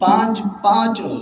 5-5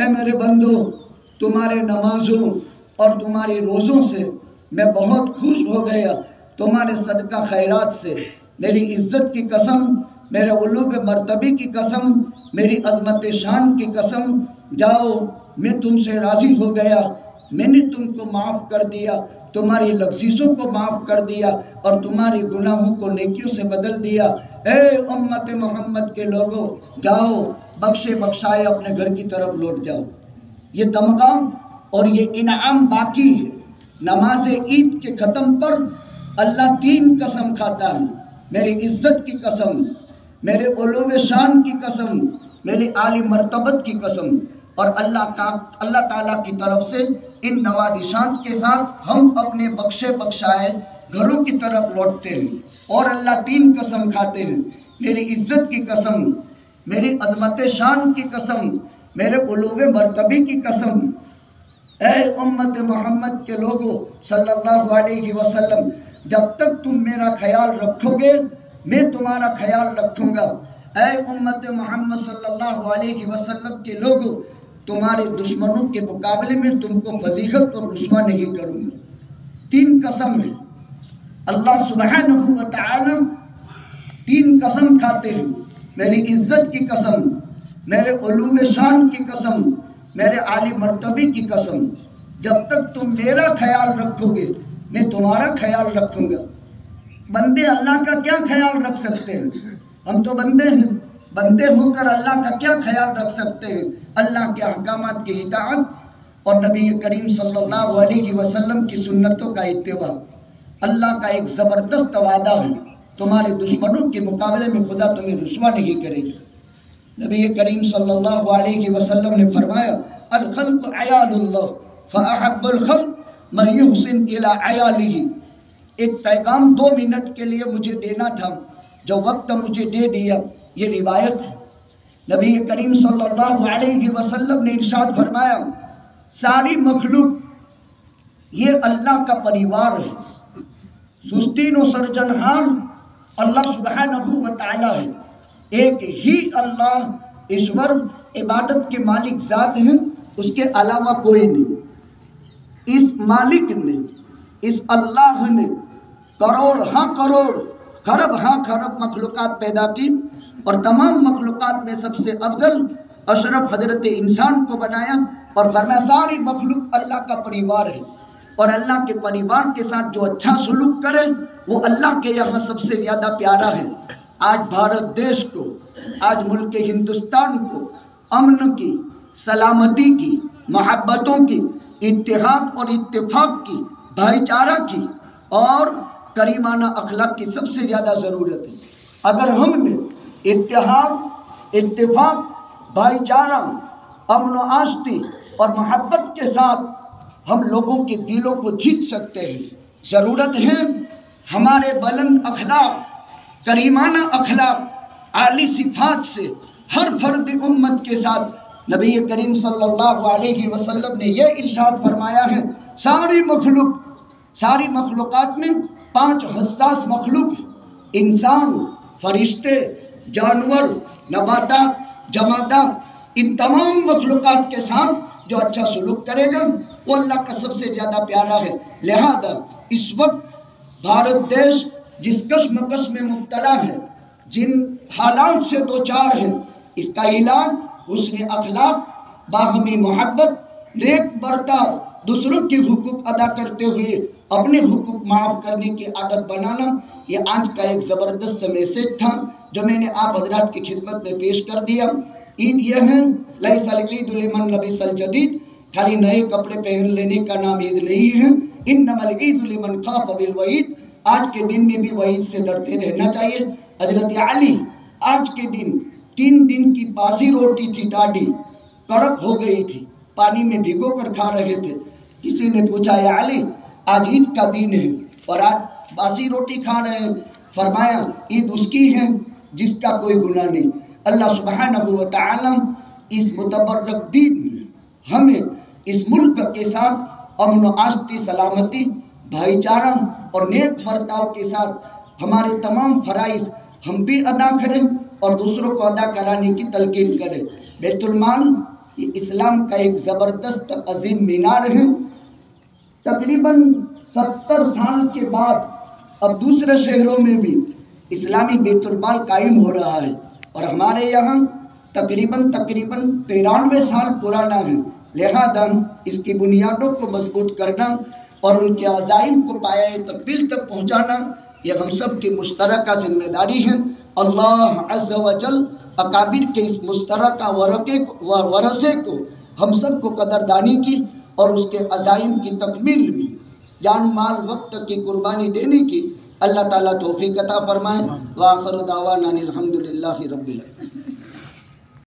اے میرے بندو، تمہارے نمازوں اور تمہاری روزوں سے میں بہت خوش ہو گیا، تمہارے صدقہ خیرات سے، میری عزت کی قسم، میرے علو مرتبے کی قسم، میری عظمت شان کی قسم، جاؤ میں تم سے راضی ہو گیا، میں نے تم کو معاف کر دیا، تمہاری لغزشوں کو معاف کر دیا اور تمہاری گناہوں کو نیکیوں سے بدل دیا۔ اے امت محمد کے لوگوں، جاؤ بخشے بخشائے اپنے گھر کی طرف لوٹ جاؤ۔ یہ تمغہ اور یہ انعام باقی ہے۔ نماز عید کے ختم پر اللہ 3 قسم کھاتا ہے، میری عزت کی قسم، میرے علو شان کی قسم، میری عالی مرتبت کی قسم، اور اللہ تعالیٰ کی طرف سے ان نوازشات کے ساتھ ہم اپنے بخشے بخشائے گھروں کی طرف لوٹتے ہیں۔ اور اللہ 3 قسم کھاتے ہیں، میری عزت کی قسم، میری عظمت شان کی قسم، میرے علو مرتبے کی قسم۔ اے امت محمد کے لوگوں صلی اللہ علیہ وسلم، جب تک تم میرا خیال رکھو گے میں تمہارا خیال رکھوں گا۔ اے امت محمد صلی اللہ علیہ وسلم کے لوگوں، تمہارے دشمنوں کے مقابلے میں تم کو فضیحت اور رسوا نہیں کروں گا۔ 3 قسم ہے، اللہ سبحانہ و تعالی 3 قسم کھاتے ہیں، میری عزت کی قسم، میرے علو شان کی قسم، میرے عالی مرتبے کی قسم۔ جب تک تم میرا خیال رکھو گے میں تمہارا خیال رکھوں گا۔ بندے اللہ کا کیا خیال رکھ سکتے ہیں؟ ہم تو بندے ہیں، بندے ہو کر اللہ کا کیا خیال رکھ سکتے ہیں؟ اللہ کے احکامات کی اطاعت اور نبی کریم صلی اللہ علیہ وسلم کی سنتوں کا اتباع۔ اللہ کا ایک زبردست وعدہ ہے، تمہارے دشمنوں کے مقابلے میں خدا تمہیں رسوا نہیں کرے گا۔ نبی کریم صلی اللہ علیہ وسلم نے فرمایا، الخلق عیال اللہ فاحب الخلق من یحسن الی عیالہ۔ ایک پیغام 2 منٹ کے لیے مجھے دینا تھا، جو وقت مجھے دے دیا، یہ روایت ہے۔ نبی کریم صلی اللہ علیہ وسلم نے ارشاد فرمایا، ساری مخلوق یہ اللہ کا پریوار ہے، سستین و سرجنہار اللہ سبحانہ و تعالی ہے۔ ایک ہی اللہ ایشور عبادت کے مالک ذات ہیں، اس کے علاوہ کوئی نہیں۔ اس مالک نے، اس اللہ نے کروڑ ہاں کروڑ، خرب ہاں خرب مخلوقات پیدا کی، اور تمام مخلوقات میں سب سے افضل اشرف حضرت انسان کو بنایا، اور فرمایا ساری مخلوق اللہ کا پریوار ہے، اور اللہ کے پریوار کے ساتھ جو اچھا سلوک کرے وہ اللہ کے یہاں سب سے زیادہ پیارا ہے۔ آج بھارت دیش کو، آج ملک ہندوستان کو امن کی، سلامتی کی، محبتوں کی، اتحاد اور اتفاق کی، بھائی چارہ کی اور کریمانہ اخلاق کی سب سے زیادہ ضرورت ہے۔ اگر ہم نے اتحاد، اتفاق، بھائی چارہ، امن و آشتی اور محبت کے ساتھ ہم لوگوں کے دلوں کو جیت سکتے ہیں۔ ضرورت ہے ہمارے بلند اخلاق، کریمانہ اخلاق، عالی صفات سے ہر فرد امت کے ساتھ۔ نبی کریم صلی اللہ علیہ وسلم نے یہ ارشاد فرمایا ہے، ساری مخلوقات میں 5 حساس مخلوق ہیں، انسان، فرشتے، جانور، نباتات، جمادات، ان تمام مخلوقات کے ساتھ جو اچھا سلوک کرے گا وہ اللہ کا سب سے زیادہ پیارا ہے۔ لہذا اس وقت بھارت دیش جس کشمکش میں مبتلا ہے، جن حالات سے دوچار ہے، اس کا علاج حسن اخلاق، باہمی محبت، نیک برتاؤ، دوسروں کے حقوق ادا کرتے ہوئے اپنے حقوق معاف کرنے کی عادت بنانا، یہ آج کا ایک زبردست میسیج تھا جو میں نے آپ حضرات کی خدمت میں پیش کر دیا۔ عید یہ ہے، لیس العید لمن لبس الجدید، خالی نئے کپڑے پہن لینے کا نام عید نہیں ہے، انما العید لمن خاف بالوعید۔ آج کے دن میں بھی وعید سے ڈرتے رہنا چاہیے۔ حضرت علی آج کے دن 3 دن کی باسی روٹی تھی، ڈاڈی کڑک ہو گئی تھی، پانی میں بھگو کر کھا رہے تھے۔ کسی نے پوچھا، یا علی آج عید کا دن ہے اور آج باسی روٹی کھا رہے ہیں؟ فرمایا عید اس کی ہے جس کا کوئی گناہ نہیں۔ اللہ سبحانہ و تعالی اس متبرک دین میں ہمیں اس ملک کے ساتھ امن و آشتی، سلامتی، بھائی چارہ اور نیک برتاؤ کے ساتھ ہمارے تمام فرائض ہم بھی ادا کریں اور دوسروں کو ادا کرانے کی تلقین کریں۔ بیت المال کہ اسلام کا ایک زبردست عظیم مینار ہے. تقریباً 70 سال کے بعد اب دوسرے شہروں میں بھی اسلامی بیت المال قائم ہو رہا ہے، اور ہمارے یہاں تقریباً 93 سال پرانا ہے. لہذا اس کی بنیادوں کو مضبوط کرنا اور ان کے عزائم کو پایۂ تکمیل تک پہنچانا یہ ہم سب کی مشترکہ ذمہ داری ہے. اللہ عز و جل اکابر کے اس مشترکہ ورثے کو ہم سب کو قدردانی کی اور اس کے عزائم کی تکمیل میں جان مال وقت کی قربانی دینے کی اللہ تعالیٰ توفیق عطا فرمائے. وآخر دعوانا الحمدللہ رب العالمین.